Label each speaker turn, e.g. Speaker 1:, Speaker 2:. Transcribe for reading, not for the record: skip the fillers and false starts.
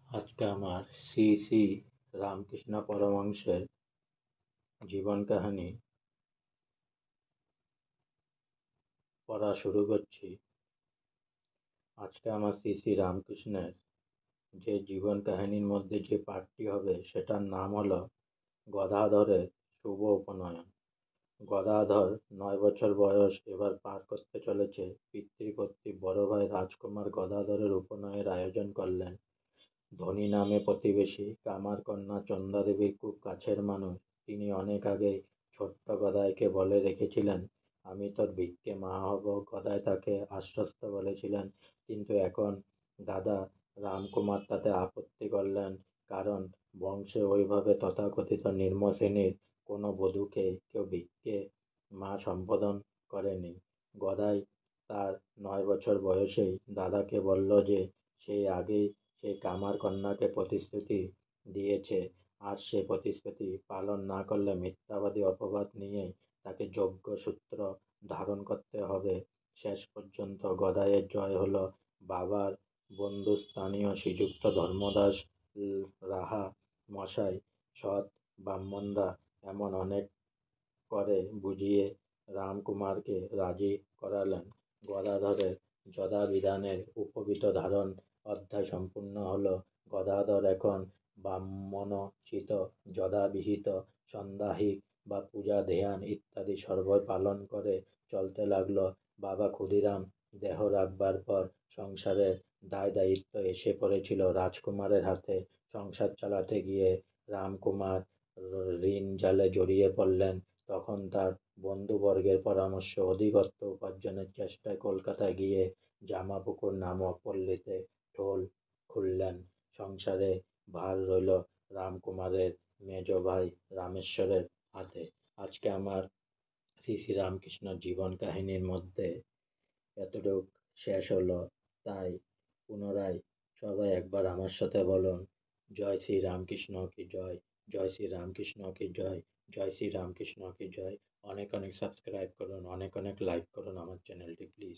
Speaker 1: আজকে আমার শ্রী শ্রী রামকৃষ্ণ পরমহংসের জীবন কাহিনী পড়া শুরু করছি। আজকে আমার শ্রী শ্রী রামকৃষ্ণের যে জীবন কাহিনীর মধ্যে যে পাঠটি হবে সেটার নাম হলো গদাধরের শুভ উপনয়ন। গদাধর 9 বছর বয়স এবার পার করতে চলেছে। পিতৃকর্তৃক বড় ভাই রাজকুমার গদাধরের উপনয়নের আয়োজন করলেন। ধনী নামে প্রতিবেশী কামার কন্যা চন্দ্রাদেবীর খুব কাছের মানুষ। তিনি অনেক আগেই ছোট্ট গদাইকে বলে রেখেছিলেন, আমি তোর ভিক্ষে মা হব। গদাই তাকে আশ্বস্ত বলেছিলেন, কিন্তু এখন দাদা রামকুমার তাতে আপত্তি করলেন, কারণ বংশে ওইভাবে তথাকথিত নিম্ন শ্রেণীর কোনো বধূকে কেউ ভিক্ষে মা সম্বোধন করেনি। গদাই তার 9 বছর বয়সেই দাদাকে বলল যে সেই আগেই সে কামার কন্যাকে প্রতিশ্রুতি দিয়েছে, আর সে প্রতিশ্রুতি পালন না করলে মিথ্যাবাদী অপবাদ নিয়ে তাকে যজ্ঞসূত্র ধারণ করতে হবে। শেষ পর্যন্ত গদাইয়ের জয় হলো। বাবার বন্ধু স্থানীয় শ্রীযুক্ত ধর্মদাস রাহা মশাই, সৎ ব্রাহ্মণরা এমন অনেক করে বুঝিয়ে রামকুমারকে রাজি করালেন। গদাধরের যদাবিধানের উপবীত ধারণ অধ্যায় সম্পূর্ণ হল। গদাধর এখন ব্রাহ্মণোচিত যদাবিহিত সান্দাহিক বা পূজা ধ্যান ইত্যাদি সর্বই পালন করে চলতে লাগলো। বাবা ক্ষুদিরাম দেহ রাখবার পর সংসারের দায় দায়িত্ব এসে পড়েছিল রাজকুমারের হাতে। সংসার চালাতে গিয়ে রামকুমার ঋণ জালে জড়িয়ে পড়লেন। তখন তার বন্ধুবর্গের পরামর্শ অধিক অর্থ উপার্জনের চেষ্টায় কলকাতায় গিয়ে জামাপুকুর নামক পল্লীতে ঢোল খুললেন। সংসারে ভার রইল রামকুমারের মেজ ভাই রামেশ্বরের হাতে। আজকে আমার শ্রী শ্রী রামকৃষ্ণর জীবন কাহিনীর মধ্যে এতটুক শেষ হলো। তাই পুনরায় সবাই একবার আমার সাথে বলুন, জয় শ্রী রামকৃষ্ণ কি জয়, জয় শ্রী রামকৃষ্ণ কি জয়, জয় শ্রী রামকৃষ্ণ কি জয়। অনেক অনেক সাবস্ক্রাইব করুন, অনেক অনেক লাইক করুন আমার চ্যানেলটি প্লিজ।